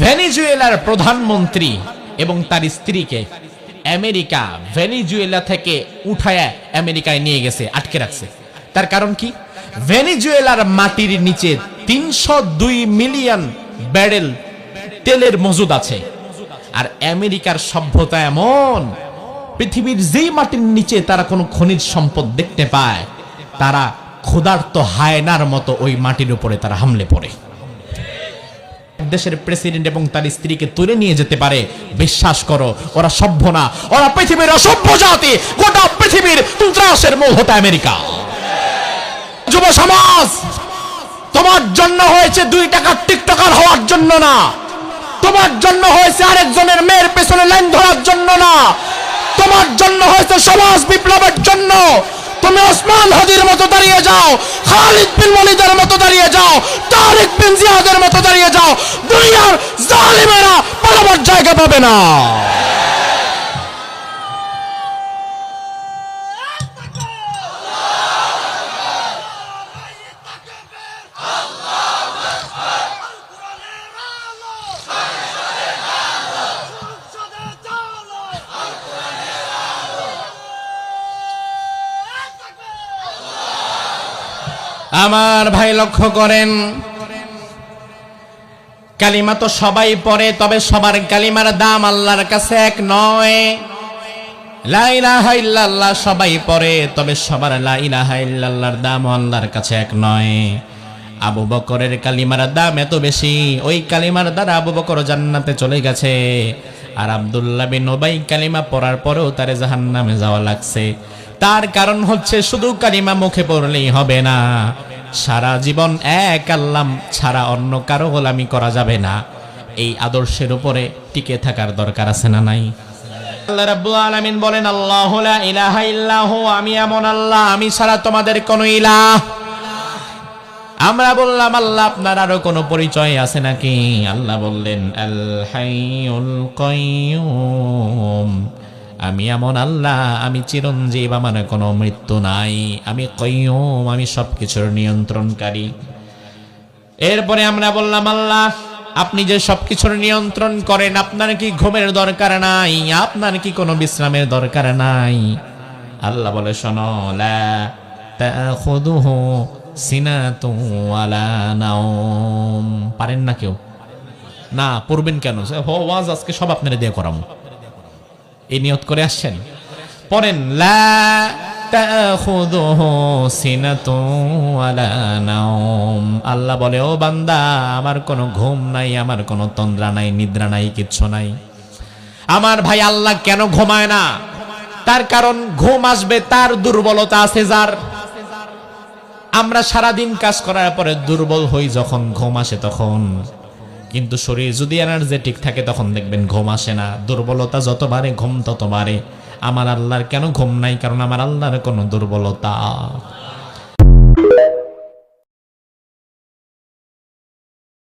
ভেনেজুয়েলার প্রধানমন্ত্রী এবং তার স্ত্রীকে আমেরিকা ভেনেজুয়েলা থেকে উঠায়া আমেরিকায় নিয়ে গেছে, আটকে রাখছে। তার কারণ কি? ভেনেজুয়েলার মাটির নিচে 302 মিলিয়ন ব্যারেল তেলের মজুদ আছে। আর আমেরিকার সভ্যতা এমন, পৃথিবীর যেই মাটির নিচে তারা কোনো খনিজ সম্পদ দেখতে পায়, তারা ক্ষুধার্ত হায়নার মতো ওই মাটির উপরে তারা হামলে পড়ে। দেশের প্রেসিডেন্ট এবং তার স্ত্রীকে তুলে নিয়ে যেতে পারে। বিশ্বাস করো, ওরা সভ্য না, ওরা পৃথিবীর অসভ্য জাতি। গোটা পৃথিবীর সন্ত্রাসের মূল হতো আমেরিকা। যুব সমাজ, তোমার জন্য হয়েছে 2 টাকার টিকটকার হওয়ার জন্য না, তোমার জন্য হয়েছে আরেকজনের মেয়ের পেছনে লাইন ধরার জন্য না, তোমার জন্য হয়েছে সমাজ বিপ্লবের জন্য। তুমি ওসমান হাদির মতো দাঁড়িয়ে যাও, খালিদ বিন ওয়ালিদের মতো দাঁড়িয়ে যাও, তারিক বিন জিয়াদের মতো দাঁড়িয়ে যাও। দুনিয়ার জালিমেরা পালাবার জায়গা পাবে না। আমার ভাই লক্ষ্য করেন, কালিমা তো সবাই পড়ে, তবে সবার কালিমার দাম আল্লাহর কাছে এক নয়। লা ইলাহা ইল্লাল্লাহ সবাই পড়ে, তবে সবার লা ইলাহা ইল্লাল্লাহর দাম আল্লাহর কাছে এক নয়। আবু বকরের কালিমার দাম এত বেশি, ওই কালিমার দ্বারা আবু বকর জান্নাতে চলে গেছে। আর আব্দুল্লাহ বিন উবাই কালিমা পড়ার পরেও তারে জাহান্নামে যাওয়া লাগছে। তার কারণ হচ্ছে শুধু কালিমা মুখে পড়লেই হবে না, সারা জীবন এক আল্লাহ ছাড়া অন্য কারো গোলামি করা যাবে না। এই আদর্শের উপরে টিকে থাকার দরকার আছে না নাই? আল্লাহ রাব্বুল আলামিন বলেন, আল্লাহু লা ইলাহা ইল্লাহু, আমি এমন আল্লাহ, আমি ছাড়া তোমাদের কোনো ইলাহ। আমরা বললাম, আল্লাহ আপনার আরো কোনো পরিচয় আছে নাকি? আল্লাহ বললেন, আল হাইয়ুল কাইয়ুম, আমি এমন আল্লাহ, আমি চিরঞ্জীব, আমার কোনো মৃত্যু নাই, আমি কাইয়ুম, আমি সবকিছুর নিয়ন্ত্রণকারী। এরপরে আমরা বললাম, আল্লাহ আপনি যে সবকিছুর নিয়ন্ত্রণ করেন, আপনার কি ঘুমের দরকার নাই? আপনার কি কোনো বিশ্রামের দরকার নাই? আল্লাহ বলে, শোনো, লা তাখুযুহু সিনাতুন ওয়ালা নাওম। পারেন না কেউ? না, পড়বেন কেন? ওয়াজ আজকে সব আপনারা দিয়ে করাম, এই নিয়ত করে আসছেন। পড়েন, লা তাখুযুহু সিনাতুন ওয়ালা নাওম। আল্লাহ বলে, ও বান্দা, আমার কোনো ঘুম নাই, আমার কোনো তন্দ্রা নাই, নিদ্রা নাই, কিচ্ছু নাই। আমার ভাই, আল্লাহ কেন ঘুমায় না? তার কারণ ঘুম আসবে তার দুর্বলতা আছে যার। আমরা সারাদিন কাজ করার পরে দুর্বল হই, যখন ঘুম আসে তখন। কিন্তু শরীর যদি এনার্জেটিক থাকে তখন দেখবেন ঘুম আসে না। দুর্বলতা যত বাড়ে ঘুম তত বাড়ে। আমার আল্লাহর কেন ঘুম নাই? কারণ আমার আল্লাহর কোনো দুর্বলতা